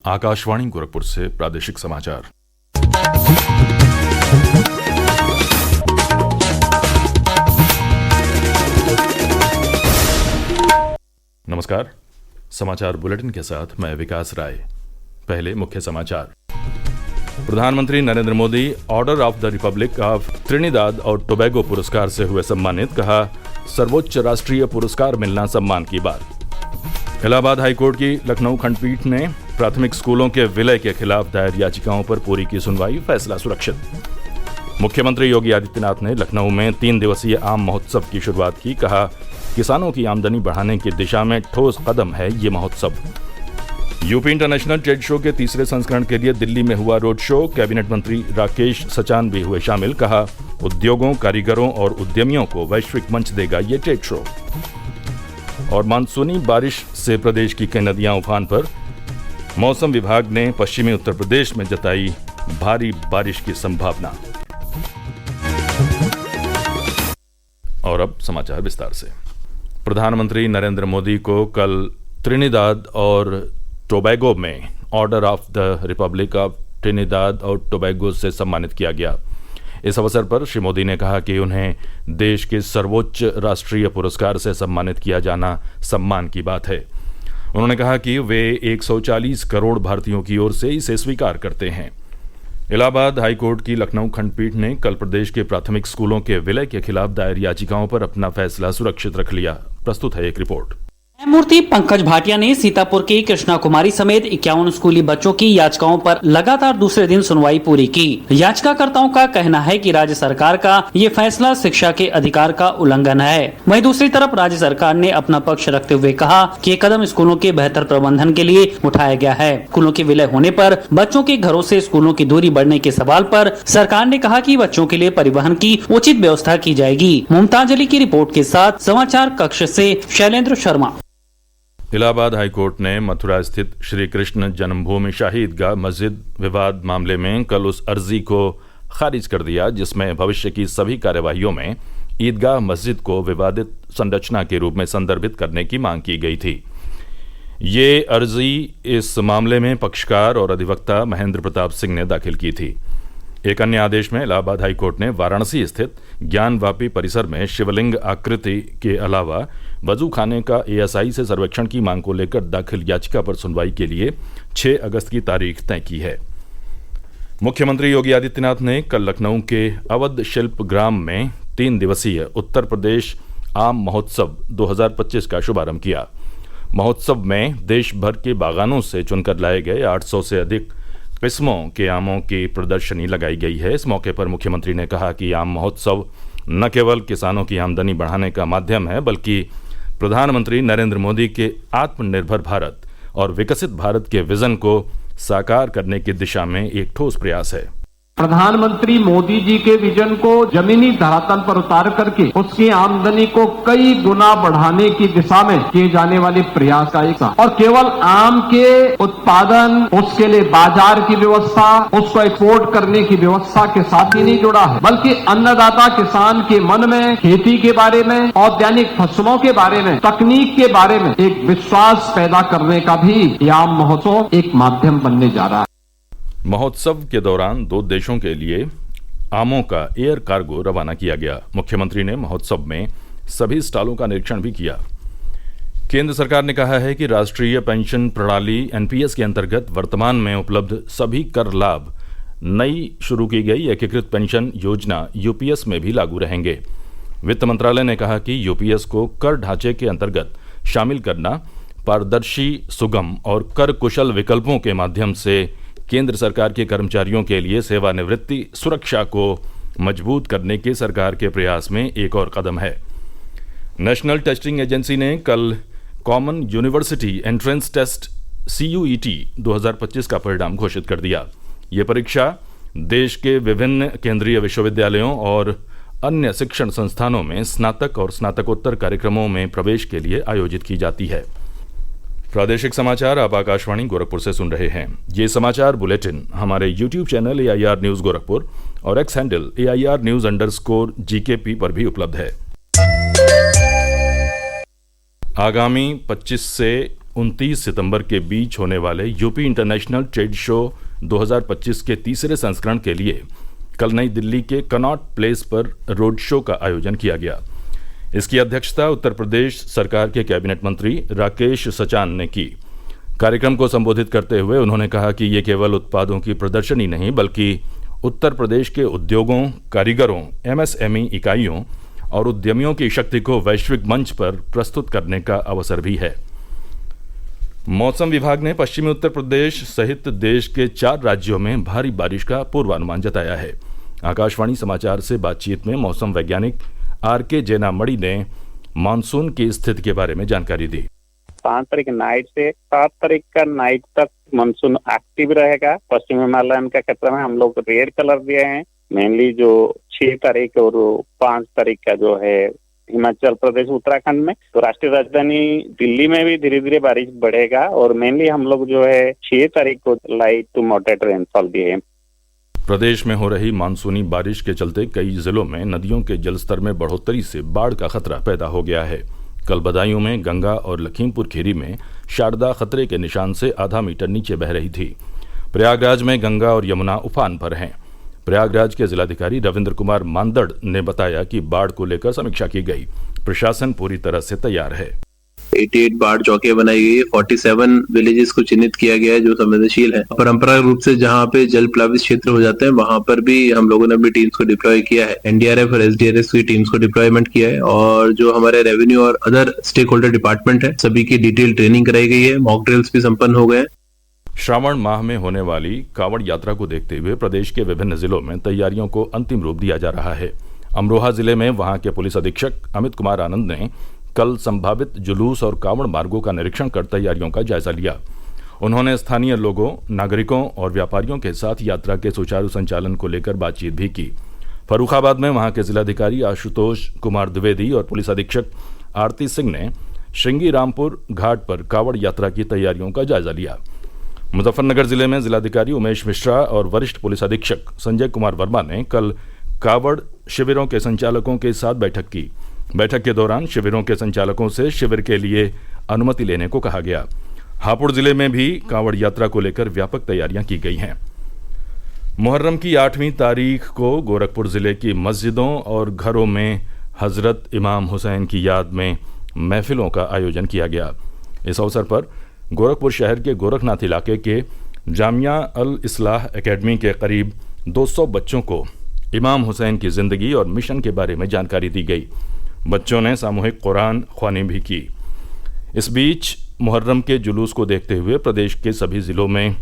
आकाशवाणी गोरखपुर से प्रादेशिक समाचार। नमस्कार। समाचार बुलेटिन के साथ मैं विकास राय। पहले मुख्य समाचार। प्रधानमंत्री Narendra Modi order of the Republic of Trinidad और टोबैगो पुरस्कार से हुए सम्मानित। कहा, सर्वोच्च राष्ट्रीय पुरस्कार मिलना सम्मान की बात। इलाहाबाद हाईकोर्ट की लखनऊ खंडपीठ ने प्राथमिक स्कूलों के विलय के खिलाफ दायर याचिकाओं पर पूरी की सुनवाई, फैसला सुरक्षित। मुख्यमंत्री योगी आदित्यनाथ ने लखनऊ में 3 दिवसीय आम महोत्सव की शुरुआत की। कहा, किसानों की आमदनी बढ़ाने की दिशा में ठोस कदम है ये महोत्सव। यूपी इंटरनेशनल ट्रेड शो के तीसरे संस्करण के लिए दिल्ली में हुआ रोड शो। कैबिनेट मंत्री राकेश सचान भी हुए शामिल। कहा, उद्योगों, कारीगरों और उद्यमियों को वैश्विक मंच देगा ये ट्रेड शो। और मानसूनी बारिश से प्रदेश की कई नदियां उफान पर। मौसम विभाग ने पश्चिमी उत्तर प्रदेश में जताई भारी बारिश की संभावना। और अब समाचार विस्तार से। प्रधानमंत्री नरेंद्र मोदी को कल त्रिनिदाद और टोबैगो में order of the Republic of Trinidad और टोबैगो से सम्मानित किया गया। इस अवसर पर श्री मोदी ने कहा कि उन्हें देश के सर्वोच्च राष्ट्रीय पुरस्कार से सम्मानित किया जाना सम्मान की बात है। उन्होंने कहा कि वे 140 करोड़ भारतीयों की ओर से इसे स्वीकार करते हैं। इलाहाबाद हाईकोर्ट की लखनऊ खंडपीठ ने कल प्रदेश के प्राथमिक स्कूलों के विलय के खिलाफ दायर याचिकाओं पर अपना फैसला सुरक्षित रख लिया। प्रस्तुत है एक रिपोर्ट। न्यायमूर्ति पंकज भाटिया ने सीतापुर की कृष्णा कुमारी समेत 51 स्कूली बच्चों की याचिकाओं पर लगातार दूसरे दिन सुनवाई पूरी की। याचिकाकर्ताओं का कहना है कि राज्य सरकार का ये फैसला शिक्षा के अधिकार का उल्लंघन है। वहीं दूसरी तरफ राज्य सरकार ने अपना पक्ष रखते हुए कहा कि ये कदम स्कूलों के बेहतर प्रबंधन के लिए उठाया गया है। स्कूलों के विलय होने पर बच्चों के घरों से स्कूलों की दूरी बढ़ने के सवाल पर सरकार ने कहा कि बच्चों के लिए परिवहन की उचित व्यवस्था की जाएगी। मुमताज अली की रिपोर्ट के साथ समाचार कक्ष से शैलेंद्र शर्मा। इलाहाबाद हाईकोर्ट ने मथुरा स्थित श्री कृष्ण जन्मभूमि शाही ईदगाह मस्जिद विवाद मामले में कल उस अर्जी को खारिज कर दिया जिसमें भविष्य की सभी कार्यवाहियों में ईदगाह मस्जिद को विवादित संरचना के रूप में संदर्भित करने की मांग की गई थी। ये अर्जी इस मामले में पक्षकार और अधिवक्ता महेंद्र प्रताप सिंह ने दाखिल की थी। एक अन्य आदेश में इलाहाबाद हाईकोर्ट ने वाराणसी स्थित ज्ञानवापी परिसर में शिवलिंग आकृति के अलावा वजू खाने का एएसआई से सर्वेक्षण की मांग को लेकर दाखिल याचिका पर सुनवाई के लिए 6 अगस्त की तारीख तय की है। मुख्यमंत्री योगी आदित्यनाथ ने कल लखनऊ के अवध शिल्प ग्राम में 3 दिवसीय उत्तर प्रदेश आम महोत्सव 2025 का शुभारंभ किया। महोत्सव में देश भर के बागानों से चुनकर लाए गए 800 से अधिक किस्मों के आमों की प्रदर्शनी लगाई गई है। इस मौके पर मुख्यमंत्री ने कहा कि आम महोत्सव न केवल किसानों की आमदनी बढ़ाने का माध्यम है बल्कि प्रधानमंत्री नरेंद्र मोदी के आत्मनिर्भर भारत और विकसित भारत के विजन को साकार करने की दिशा में एक ठोस प्रयास है। प्रधानमंत्री मोदी जी के विजन को जमीनी धरातल पर उतार करके उसकी आमदनी को कई गुना बढ़ाने की दिशा में किए जाने वाले प्रयास का एक और केवल आम के उत्पादन, उसके लिए बाजार की व्यवस्था, उसको एक्सपोर्ट करने की व्यवस्था के साथ ही नहीं जुड़ा है बल्कि अन्नदाता किसान के मन में खेती के बारे में, औद्यानिक फसलों के बारे में, तकनीक के बारे में एक विश्वास पैदा करने का भी यह आम महोत्सव एक माध्यम बनने जा रहा है। महोत्सव के दौरान 2 देशों के लिए आमों का एयर कार्गो रवाना किया गया। मुख्यमंत्री ने महोत्सव में सभी स्टॉलों का निरीक्षण भी किया। केंद्र सरकार ने कहा है कि राष्ट्रीय पेंशन प्रणाली एनपीएस के अंतर्गत वर्तमान में उपलब्ध सभी कर लाभ नई शुरू की गई एकीकृत पेंशन योजना यूपीएस में भी लागू रहेंगे। वित्त मंत्रालय ने कहा कि यूपीएस को कर ढांचे के अंतर्गत शामिल करना पारदर्शी, सुगम और कर कुशल विकल्पों के माध्यम से केंद्र सरकार के कर्मचारियों के लिए सेवानिवृत्ति सुरक्षा को मजबूत करने के सरकार के प्रयास में एक और कदम है। नेशनल टेस्टिंग एजेंसी ने कल common university entrance test CUET 2025 का परिणाम घोषित कर दिया। ये परीक्षा देश के विभिन्न केंद्रीय विश्वविद्यालयों और अन्य शिक्षण संस्थानों में स्नातक और स्नातकोत्तर कार्यक्रमों में प्रवेश के लिए आयोजित की जाती है। प्रादेशिक समाचार आप आकाशवाणी गोरखपुर से सुन रहे हैं। ये समाचार बुलेटिन हमारे YouTube channel AIR news Gorakhpur और एक्स हैंडल AIR News_GKP पर भी उपलब्ध है। आगामी 25 से 29 सितंबर के बीच होने वाले यूपी इंटरनेशनल ट्रेड शो 2025 के तीसरे संस्करण के लिए कल नई दिल्ली के कनॉट प्लेस पर रोड शो का आयोजन किया गया। इसकी अध्यक्षता उत्तर प्रदेश सरकार के कैबिनेट मंत्री राकेश सचान ने की। कार्यक्रम को संबोधित करते हुए उन्होंने कहा कि ये केवल उत्पादों की प्रदर्शनी नहीं बल्कि उत्तर प्रदेश के उद्योगों, कारीगरों, एमएसएमई इकाइयों और उद्यमियों की शक्ति को वैश्विक मंच पर प्रस्तुत करने का अवसर भी है। मौसम विभाग ने पश्चिमी उत्तर प्रदेश सहित देश के 4 राज्यों में भारी बारिश का पूर्वानुमान जताया है। आकाशवाणी समाचार से बातचीत में मौसम वैज्ञानिक आर.के. जेनामणि ने मानसून की स्थिति के बारे में जानकारी दी। 5 तारीख नाइट से 7 तारीख का नाइट तक मानसून एक्टिव रहेगा। पश्चिम हिमालयन के क्षेत्र में हम लोग रेड कलर दिए हैं। मेनली जो 6 तारीख और 5 तारीख का जो है हिमाचल प्रदेश उत्तराखंड में, तो राष्ट्रीय राजधानी दिल्ली में भी धीरे धीरे बारिश बढ़ेगा और मेनली हम लोग जो है 6 तारीख को लाइट टू मॉडरेट रेनफॉल दिए हैं। प्रदेश में हो रही मानसूनी बारिश के चलते कई जिलों में नदियों के जलस्तर में बढ़ोतरी से बाढ़ का खतरा पैदा हो गया है। कल बदायूं में गंगा और लखीमपुर खीरी में शारदा खतरे के निशान से आधा मीटर नीचे बह रही थी। प्रयागराज में गंगा और यमुना उफान पर हैं। प्रयागराज के जिलाधिकारी रविंद्र कुमार मांदड़ ने बताया कि बाढ़ को लेकर समीक्षा की गई। प्रशासन पूरी तरह से तैयार है। 88 बाढ़ चौकियां बनाई गई है। 47 विलेजेस को चिन्हित किया गया है जो संवेदनशील है। परंपरागत रूप से जहां पे जल प्लावित क्षेत्र हो जाते हैं वहां पर भी हम लोगों ने अपनी टीम्स को डिप्लॉय किया है। एनडीआरएफ और एसडीआरएफ की टीम्स को डिप्लॉयमेंट किया है और जो हमारे रेवेन्यू और अदर स्टेक होल्डर डिपार्टमेंट है सभी की डिटेल ट्रेनिंग कराई गई है। मॉक ड्रिल्स भी संपन्न हो गए। श्रावण माह में होने वाली कांवड़ यात्रा को देखते हुए प्रदेश के विभिन्न जिलों में तैयारियों को अंतिम रूप दिया जा रहा है। अमरोहा जिले में वहां के पुलिस अधीक्षक अमित कुमार आनंद ने कल संभावित जुलूस और कांवड़ मार्गों का निरीक्षण कर तैयारियों का जायजा लिया। उन्होंने स्थानीय लोगों, नागरिकों और व्यापारियों के साथ यात्रा के सुचारू संचालन को लेकर बातचीत भी की। फर्रुखाबाद में वहां के जिलाधिकारी आशुतोष कुमार द्विवेदी और पुलिस अधीक्षक आरती सिंह ने श्रृंगी रामपुर घाट पर कांवड़ यात्रा की तैयारियों का जायजा लिया। मुजफ्फरनगर जिले में जिलाधिकारी उमेश मिश्रा और वरिष्ठ पुलिस अधीक्षक संजय कुमार वर्मा ने कल कांवड़ शिविरों के संचालकों के साथ बैठक की। बैठक के दौरान शिविरों के संचालकों से शिविर के लिए अनुमति लेने को कहा गया। हापुड़ जिले में भी कांवड़ यात्रा को लेकर व्यापक तैयारियां की गई हैं। मुहर्रम की 8वीं तारीख को गोरखपुर जिले की मस्जिदों और घरों में हजरत इमाम हुसैन की याद में महफिलों का आयोजन किया गया। इस अवसर पर गोरखपुर शहर के गोरखनाथ इलाके के जामिया अल इस्लाह एकेडमी के करीब 200 बच्चों को इमाम हुसैन की जिंदगी और मिशन के बारे में जानकारी दी गई। बच्चों ने सामूहिक कुरान ख्वानी भी की। इस बीच मुहर्रम के जुलूस को देखते हुए प्रदेश के सभी जिलों में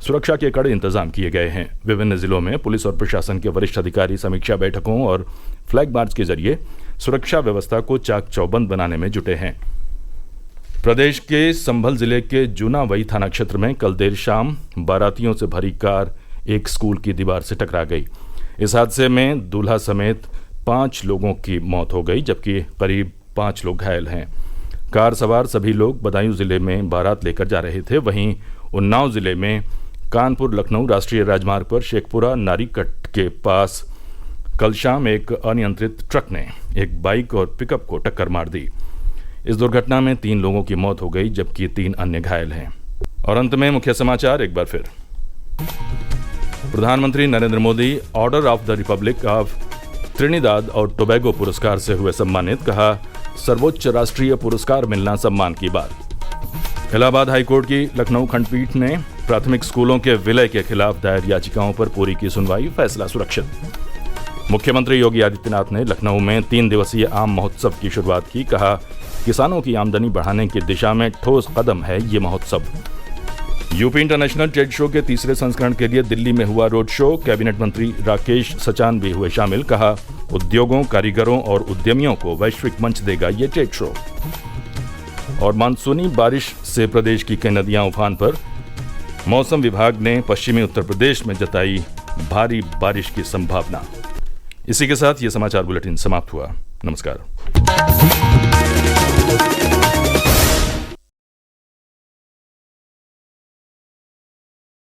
सुरक्षा के कड़े इंतजाम किए गए हैं। विभिन्न जिलों में पुलिस और प्रशासन के वरिष्ठ अधिकारी समीक्षा बैठकों और फ्लैग मार्च के जरिए सुरक्षा व्यवस्था को चाक चौबंद बनाने में जुटे हैं। प्रदेश के संभल जिले के जूनावई थाना क्षेत्र में कल देर शाम बारातियों से भरी कार एक स्कूल की दीवार से टकरा गई। इस हादसे में दूल्हा समेत 5 लोगों की मौत हो गई जबकि करीब 5 लोग घायल हैं। कार सवार सभी लोग बदायूं जिले में बारात लेकर जा रहे थे। वहीं उन्नाव जिले में कानपुर लखनऊ राष्ट्रीय राजमार्ग पर शेखपुरा नारीकट के पास कल शाम एक अनियंत्रित ट्रक ने एक बाइक और पिकअप को टक्कर मार दी। इस दुर्घटना में 3 लोगों की मौत हो गई जबकि 3 अन्य घायल हैं। और अंत में मुख्य समाचार एक बार फिर। प्रधानमंत्री Narendra Modi order of the Republic of Trinidad और टोबैगो पुरस्कार से हुए सम्मानित। कहा, सर्वोच्च राष्ट्रीय पुरस्कार मिलना सम्मान की बात। इलाहाबाद हाईकोर्ट की लखनऊ खंडपीठ ने प्राथमिक स्कूलों के विलय के खिलाफ दायर याचिकाओं पर पूरी की सुनवाई, फैसला सुरक्षित। मुख्यमंत्री योगी आदित्यनाथ ने लखनऊ में 3 दिवसीय आम महोत्सव की शुरुआत की। कहा, किसानों की आमदनी बढ़ाने की दिशा में ठोस कदम है ये महोत्सव। यूपी इंटरनेशनल ट्रेड शो के तीसरे संस्करण के लिए दिल्ली में हुआ रोड शो। कैबिनेट मंत्री राकेश सचान भी हुए शामिल। कहा, उद्योगों, कारीगरों और उद्यमियों को वैश्विक मंच देगा ये ट्रेड शो। और मानसूनी बारिश से प्रदेश की कई नदियां उफान पर। मौसम विभाग ने पश्चिमी उत्तर प्रदेश में जताई भारी बारिश की संभावना। इसी के साथ ये समाचार बुलेटिन समाप्त हुआ। नमस्कार।